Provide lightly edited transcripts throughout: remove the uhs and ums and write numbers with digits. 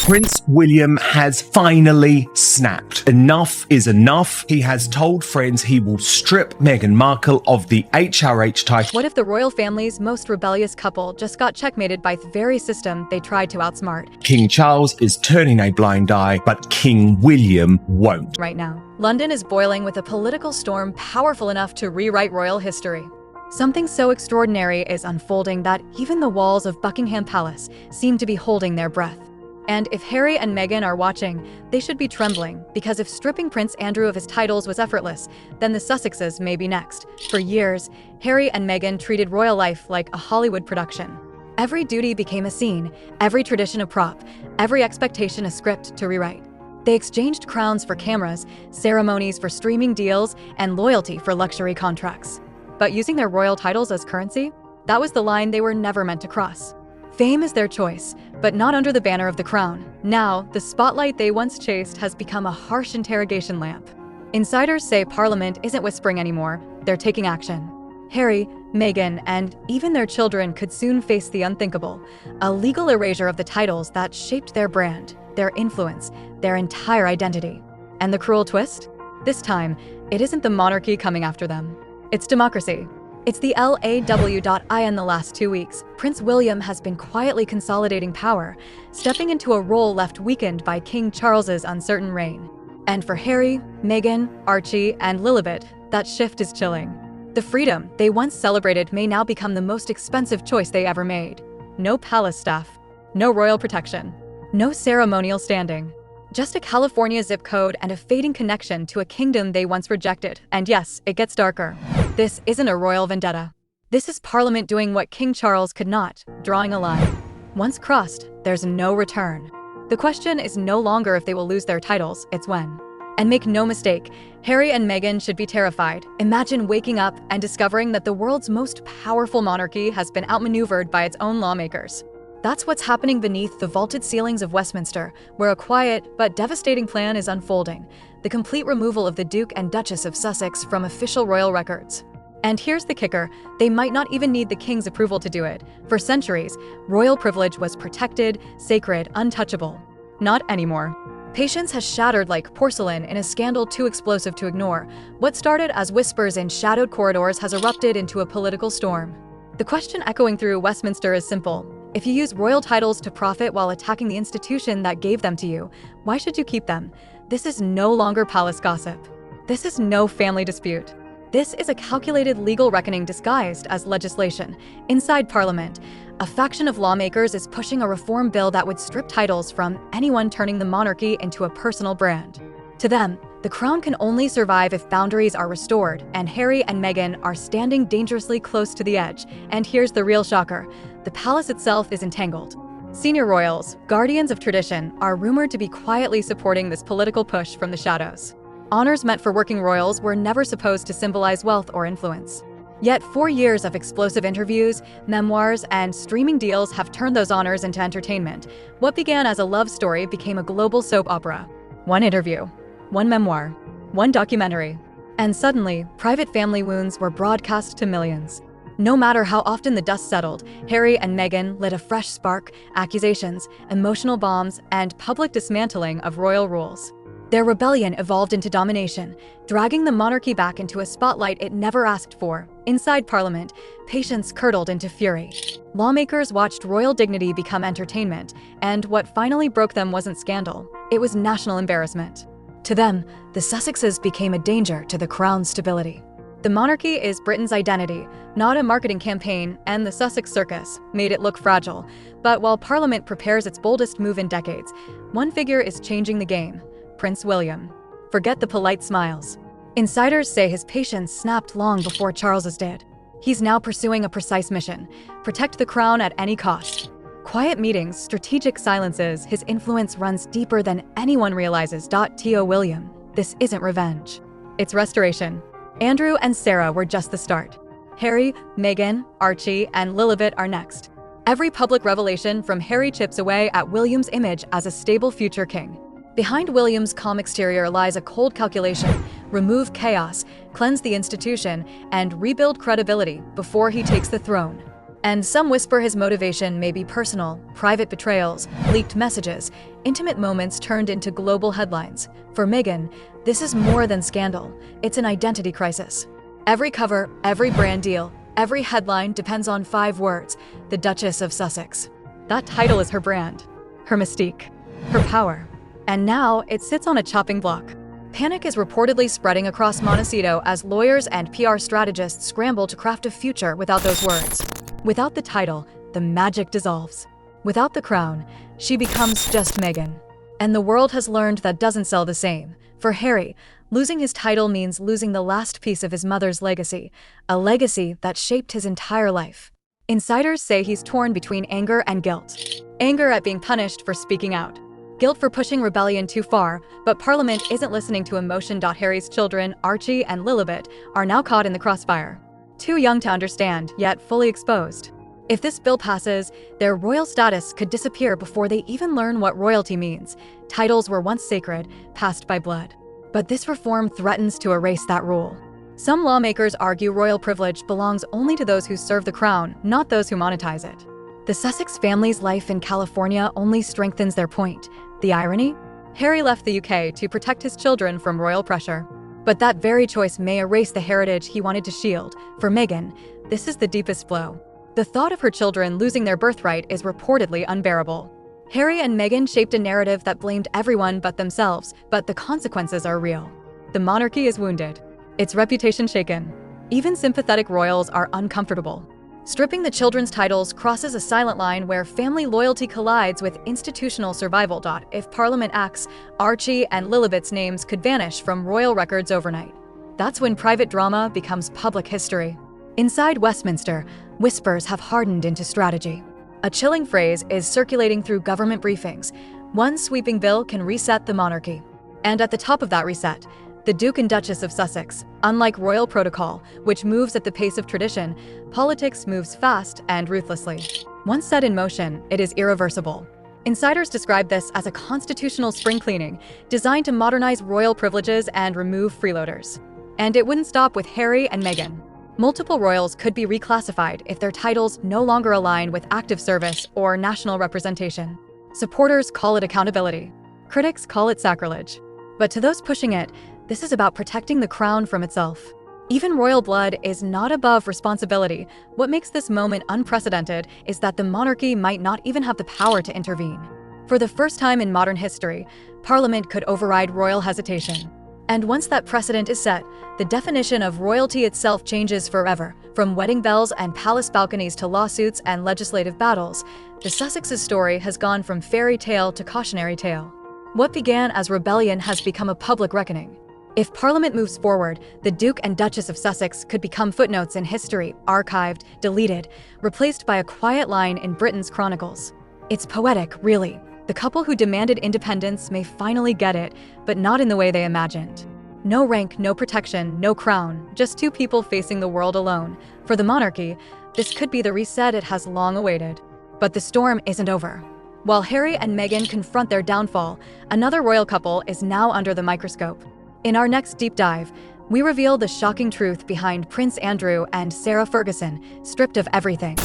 Prince William has finally snapped. Enough is enough. He has told friends he will strip Meghan Markle of the HRH title. What if the royal family's most rebellious couple just got checkmated by the very system they tried to outsmart? King Charles is turning a blind eye, but King William won't. Right now, London is boiling with a political storm powerful enough to rewrite royal history. Something so extraordinary is unfolding that even the walls of Buckingham Palace seem to be holding their breath. And if Harry and Meghan are watching, they should be trembling, because if stripping Prince Andrew of his titles was effortless, then the Sussexes may be next. For years, Harry and Meghan treated royal life like a Hollywood production. Every duty became a scene, every tradition a prop, every expectation a script to rewrite. They exchanged crowns for cameras, ceremonies for streaming deals, and loyalty for luxury contracts. But using their royal titles as currency? That was the line they were never meant to cross. Fame is their choice, but not under the banner of the crown. Now, the spotlight they once chased has become a harsh interrogation lamp. Insiders say Parliament isn't whispering anymore, they're taking action. Harry, Meghan, and even their children could soon face the unthinkable, a legal erasure of the titles that shaped their brand, their influence, their entire identity. And the cruel twist? This time, it isn't the monarchy coming after them. It's democracy. It's the LAW.I. In the last 2 weeks, Prince William has been quietly consolidating power, stepping into a role left weakened by King Charles's uncertain reign. And for Harry, Meghan, Archie, and Lilibet, that shift is chilling. The freedom they once celebrated may now become the most expensive choice they ever made. No palace staff, no royal protection, no ceremonial standing. Just a California zip code and a fading connection to a kingdom they once rejected. And yes, it gets darker. This isn't a royal vendetta. This is Parliament doing what King Charles could not, drawing a line. Once crossed, there's no return. The question is no longer if they will lose their titles, it's when. And make no mistake, Harry and Meghan should be terrified. Imagine waking up and discovering that the world's most powerful monarchy has been outmaneuvered by its own lawmakers. That's what's happening beneath the vaulted ceilings of Westminster, where a quiet but devastating plan is unfolding: the complete removal of the Duke and Duchess of Sussex from official royal records. And here's the kicker: they might not even need the king's approval to do it. For centuries, royal privilege was protected, sacred, untouchable. Not anymore. Patience has shattered like porcelain in a scandal too explosive to ignore. What started as whispers in shadowed corridors has erupted into a political storm. The question echoing through Westminster is simple. If you use royal titles to profit while attacking the institution that gave them to you, why should you keep them? This is no longer palace gossip. This is no family dispute. This is a calculated legal reckoning disguised as legislation. Inside Parliament, a faction of lawmakers is pushing a reform bill that would strip titles from anyone turning the monarchy into a personal brand. To them, the crown can only survive if boundaries are restored, and Harry and Meghan are standing dangerously close to the edge. And here's the real shocker: the palace itself is entangled. Senior royals, guardians of tradition, are rumored to be quietly supporting this political push from the shadows. Honors meant for working royals were never supposed to symbolize wealth or influence. Yet 4 years of explosive interviews, memoirs, and streaming deals have turned those honors into entertainment. What began as a love story became a global soap opera. One interview, one memoir, one documentary. And suddenly, private family wounds were broadcast to millions. No matter how often the dust settled, Harry and Meghan lit a fresh spark: accusations, emotional bombs, and public dismantling of royal rules. Their rebellion evolved into domination, dragging the monarchy back into a spotlight it never asked for. Inside Parliament, patience curdled into fury. Lawmakers watched royal dignity become entertainment, and what finally broke them wasn't scandal, it was national embarrassment. To them, the Sussexes became a danger to the crown's stability. The monarchy is Britain's identity, not a marketing campaign, and the Sussex circus made it look fragile. But while Parliament prepares its boldest move in decades, one figure is changing the game: Prince William. Forget the polite smiles. Insiders say his patience snapped long before Charles's did. He's now pursuing a precise mission: protect the crown at any cost. Quiet meetings, strategic silences, his influence runs deeper than anyone realizes. To William, this isn't revenge. It's restoration. Andrew and Sarah were just the start. Harry, Meghan, Archie, and Lilibet are next. Every public revelation from Harry chips away at William's image as a stable future king. Behind William's calm exterior lies a cold calculation: remove chaos, cleanse the institution, and rebuild credibility before he takes the throne. And some whisper his motivation may be personal, private betrayals, leaked messages, intimate moments turned into global headlines. For Meghan, this is more than scandal. It's an identity crisis. Every cover, every brand deal, every headline depends on 5 words: the Duchess of Sussex. That title is her brand, her mystique, her power. And now it sits on a chopping block. Panic is reportedly spreading across Montecito as lawyers and PR strategists scramble to craft a future without those words. Without the title, the magic dissolves. Without the crown, she becomes just Meghan. And the world has learned that doesn't sell the same. For Harry, losing his title means losing the last piece of his mother's legacy, a legacy that shaped his entire life. Insiders say he's torn between anger and guilt. Anger at being punished for speaking out. Guilt for pushing rebellion too far, but Parliament isn't listening to emotion. Harry's children, Archie and Lilibet, are now caught in the crossfire. Too young to understand, yet fully exposed. If this bill passes, their royal status could disappear before they even learn what royalty means. Titles were once sacred, passed by blood. But this reform threatens to erase that rule. Some lawmakers argue royal privilege belongs only to those who serve the crown, not those who monetize it. The Sussex family's life in California only strengthens their point. The irony? Harry left the UK to protect his children from royal pressure. But that very choice may erase the heritage he wanted to shield. For Meghan, this is the deepest blow. The thought of her children losing their birthright is reportedly unbearable. Harry and Meghan shaped a narrative that blamed everyone but themselves, but the consequences are real. The monarchy is wounded, its reputation shaken. Even sympathetic royals are uncomfortable. Stripping the children's titles crosses a silent line where family loyalty collides with institutional survival. If Parliament acts, Archie and Lilibet's names could vanish from royal records overnight. That's when private drama becomes public history. Inside Westminster, whispers have hardened into strategy. A chilling phrase is circulating through government briefings: one sweeping bill can reset the monarchy. And at the top of that reset, the Duke and Duchess of Sussex. Unlike royal protocol, which moves at the pace of tradition, politics moves fast and ruthlessly. Once set in motion, it is irreversible. Insiders describe this as a constitutional spring cleaning, designed to modernize royal privileges and remove freeloaders. And it wouldn't stop with Harry and Meghan. Multiple royals could be reclassified if their titles no longer align with active service or national representation. Supporters call it accountability. Critics call it sacrilege. But to those pushing it, this is about protecting the crown from itself. Even royal blood is not above responsibility. What makes this moment unprecedented is that the monarchy might not even have the power to intervene. For the first time in modern history, Parliament could override royal hesitation. And once that precedent is set, the definition of royalty itself changes forever. From wedding bells and palace balconies to lawsuits and legislative battles, the Sussexes' story has gone from fairy tale to cautionary tale. What began as rebellion has become a public reckoning. If Parliament moves forward, the Duke and Duchess of Sussex could become footnotes in history, archived, deleted, replaced by a quiet line in Britain's chronicles. It's poetic, really. The couple who demanded independence may finally get it, but not in the way they imagined. No rank, no protection, no crown, just 2 people facing the world alone. For the monarchy, this could be the reset it has long awaited. But the storm isn't over. While Harry and Meghan confront their downfall, another royal couple is now under the microscope. In our next deep dive, we reveal the shocking truth behind Prince Andrew and Sarah Ferguson, stripped of everything.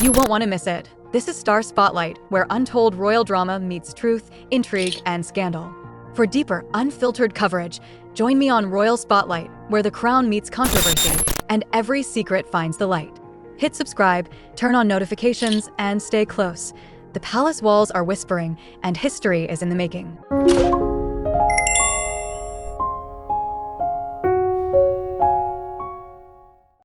You won't want to miss it. This is Star Spotlight, where untold royal drama meets truth, intrigue, and scandal. For deeper, unfiltered coverage, join me on Royal Spotlight, where the crown meets controversy, and every secret finds the light. Hit subscribe, turn on notifications, and stay close. The palace walls are whispering, and history is in the making.